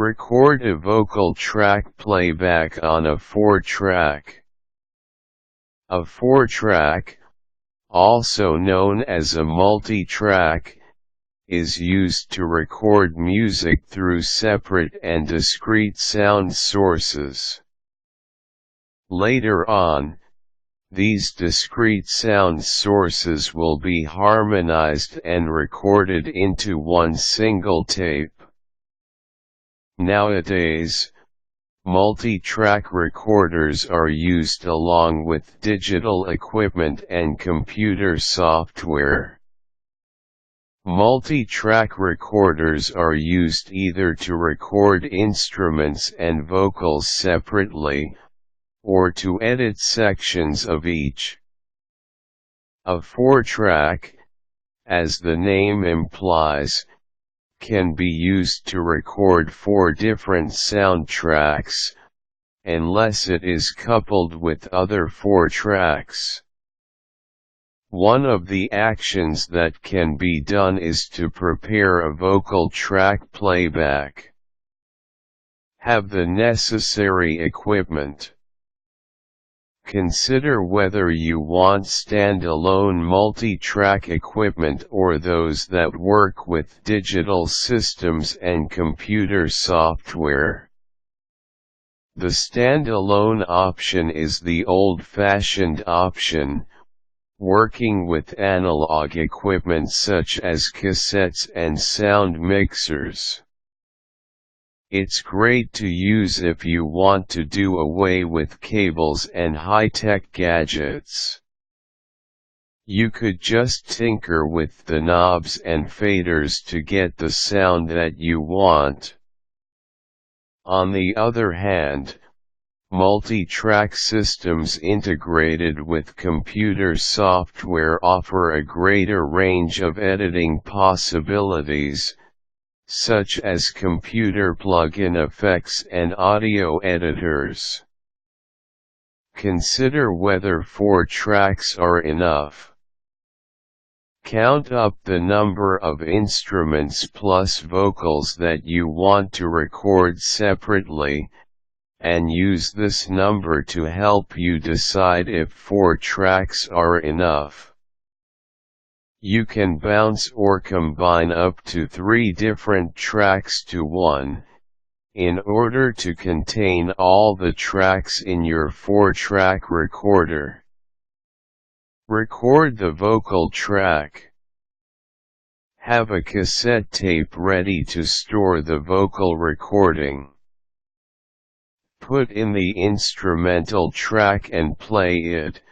Record a vocal track playback on a 4-track. A 4-track, also known as a multi-track, is used to record music through separate and discrete sound sources. Later on, these discrete sound sources will be harmonized and recorded into one single tape. Nowadays, multi-track recorders are used along with digital equipment and computer software. Multi-track recorders are used either to record instruments and vocals separately, or to edit sections of each. A 4-track, as the name implies, can be used to record 4 different soundtracks, unless it is coupled with other 4 tracks. One of the actions that can be done is to prepare a vocal track playback. Have the necessary equipment. Consider whether you want standalone multi-track equipment or those that work with digital systems and computer software. The standalone option is the old-fashioned option, working with analog equipment such as cassettes and sound mixers. It's great to use if you want to do away with cables and high-tech gadgets. You could just tinker with the knobs and faders to get the sound that you want. On the other hand, multi-track systems integrated with computer software offer a greater range of editing possibilities, such as computer plug-in effects and audio editors. Consider whether 4 tracks are enough. Count up the number of instruments plus vocals that you want to record separately, and use this number to help you decide if 4 tracks are enough. You can bounce or combine up to 3 different tracks to one, in order to contain all the tracks in your 4-track recorder. Record the vocal track. Have a cassette tape ready to store the vocal recording. Put in the instrumental track and play it,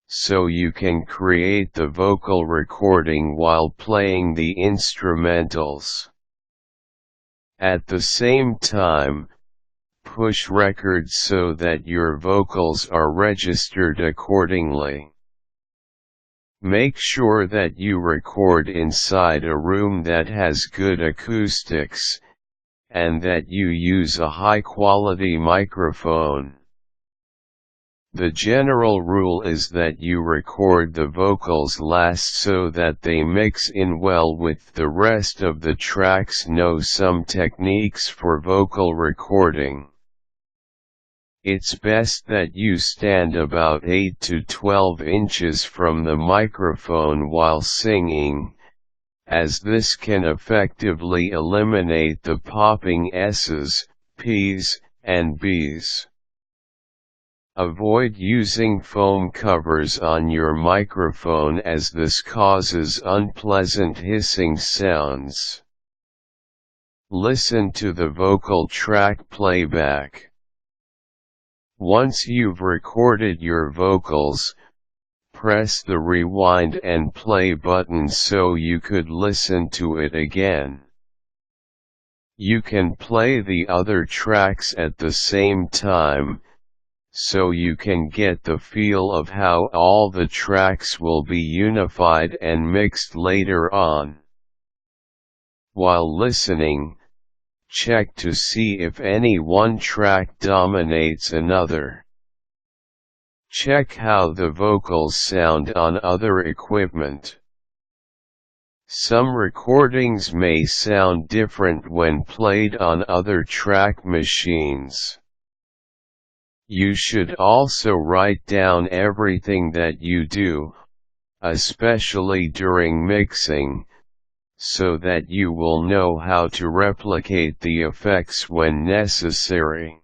so you can create the vocal recording while playing the instrumentals. At the same time, push record so that your vocals are registered accordingly. Make sure that you record inside a room that has good acoustics, and that you use a high-quality microphone. The general rule is that you record the vocals last so that they mix in well with the rest of the tracks. Know some techniques for vocal recording. It's best that you stand about 8 to 12 inches from the microphone while singing, as this can effectively eliminate the popping S's, P's, and B's. Avoid using foam covers on your microphone as this causes unpleasant hissing sounds. Listen to the vocal track playback. Once you've recorded your vocals, press the rewind and play button so you could listen to it again. You can play the other tracks at the same time, so you can get the feel of how all the tracks will be unified and mixed later on. While listening, check to see if any one track dominates another. Check how the vocals sound on other equipment. Some recordings may sound different when played on other track machines. You should also write down everything that you do, especially during mixing, so that you will know how to replicate the effects when necessary.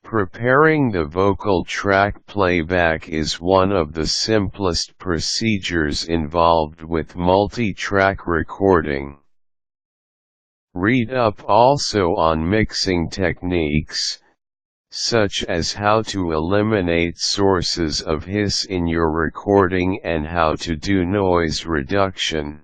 Preparing the vocal track playback is one of the simplest procedures involved with multi-track recording. Read up also on mixing techniques, such as how to eliminate sources of hiss in your recording and how to do noise reduction.